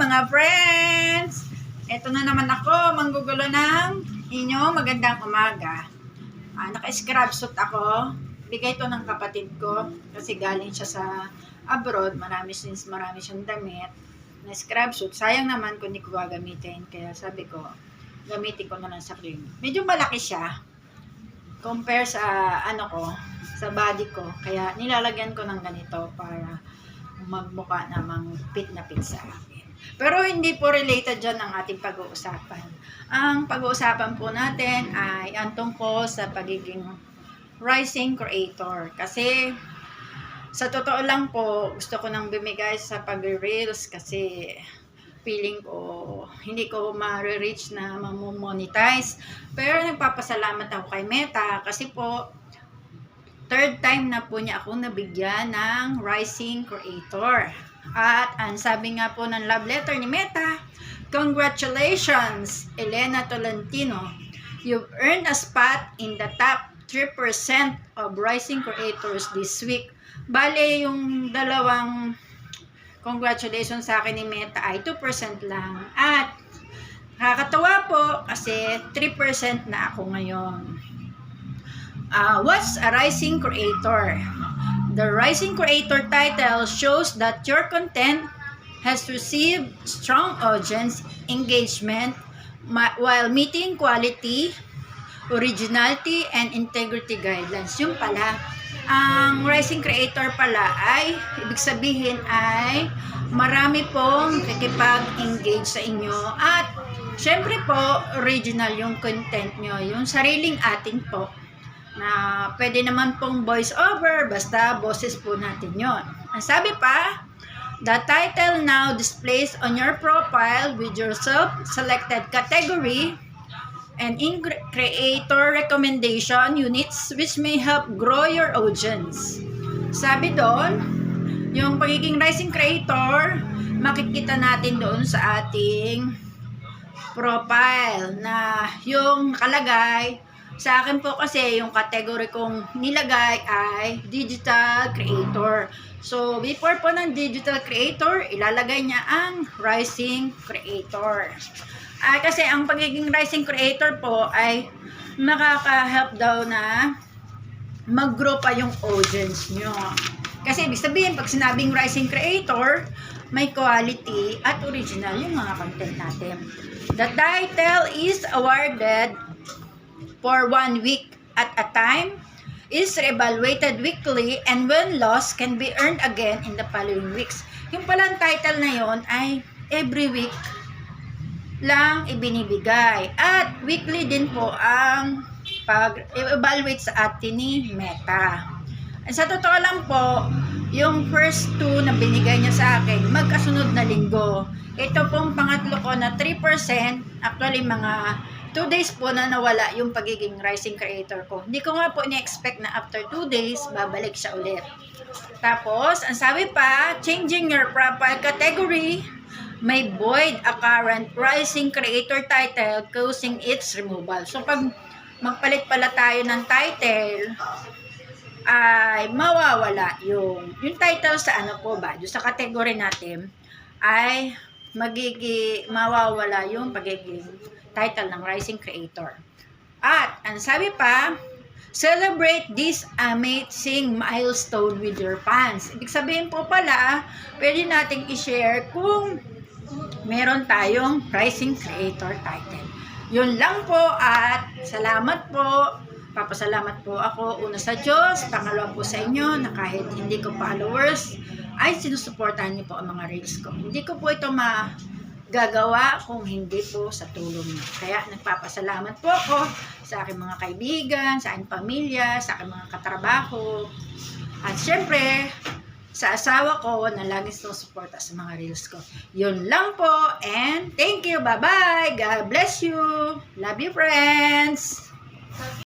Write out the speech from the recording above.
mga friends! Ito na naman ako, manggugulo ng inyong magandang umaga. Naka-scrub suit ako. Bigay ito ng kapatid ko kasi galing siya sa abroad. Marami siyang damit na scrub suit. Sayang naman kung hindi ko gagamitin. Kaya sabi ko, gamitin ko na lang sa cream. Medyo malaki siya compare sa sa body ko. Kaya nilalagyan ko ng ganito para magmukha namang fit na fit sa akin. Pero hindi po related dyan ang ating pag-uusapan. Ang pag-uusapan po natin ay ang tungkol sa pagiging rising creator. Kasi sa totoo lang po, gusto ko nang bumigay sa pag-reels kasi feeling ko hindi ko ma-reach na ma-monetize. Pero nagpapasalamat ako kay Meta kasi po third time na po niya ako nabigyan ng Rising Creator. At ang sabi nga po ng love letter ni Meta, congratulations, Elena Tolentino. You've earned a spot in the top 3% of Rising Creators this week. Bale, yung dalawang congratulations sa akin ni Meta ay 2% lang. At nakakatawa po kasi 3% na ako ngayon. What's a Rising Creator? The Rising Creator title shows that your content has received strong audience engagement while meeting quality, originality, and integrity guidelines. Yung pala, ang Rising Creator pala ay, ibig sabihin ay marami pong kikipag-engage sa inyo at syempre po, original yung content nyo, yung sariling atin po na pwede naman pong voice over, basta boses po natin yon. Ang sabi pa, the title now displays on your profile with your self-selected category and in creator recommendation units which may help grow your audience. Sabi doon, yung pagiging rising creator, makikita natin doon sa ating profile na yung nakalagay. Sa akin po kasi yung category kong nilagay ay digital creator. So before po ng digital creator, ilalagay niya ang rising creator. Kasi ang pagiging rising creator po ay makaka-help daw na mag-grow pa yung audience nyo. Kasi ibig sabihin, pag sinabing rising creator, may quality at original yung mga content natin. The title is awarded for 1 week at a time, is re-evaluated weekly, and when lost, can be earned again in the following weeks. Yung palang title na yon ay every week lang ibinibigay. At weekly din po ang pag-evaluate sa atin ni Meta. At sa totoo lang po, yung first 2 na binigay niya sa akin, magkasunod na linggo. Ito pong pangatlo ko na 3%, actually mga 2 days po na nawala yung pagiging rising creator ko. Hindi ko nga po ni-expect na after 2 days, babalik siya ulit. Tapos, ang sabi pa, changing your profile category may void a current rising creator title causing its removal. So, pag magpalit pala tayo ng title, ay mawawala yung title sa po ba, yung sa category natin, ay mawawala yung pagiging title ng rising creator. At ang sabi pa, celebrate this amazing milestone with your fans. Ibig sabihin po pala, pwede nating i-share kung meron tayong rising creator title. Yun lang po at salamat po. Papasalamat po ako una sa Diyos, pangalawa po sa inyo na kahit hindi ko followers ay sinusuportahan niyo po ang mga reels ko. Hindi ko po ito magagawa kung hindi po sa tulong niyo. Kaya nagpapasalamat po ako sa aking mga kaibigan, sa aking pamilya, sa aking mga katrabaho. At syempre, sa asawa ko na lagi sinusuporta sa mga reels ko. Yun lang po and thank you. Bye-bye. God bless you. Love you, friends.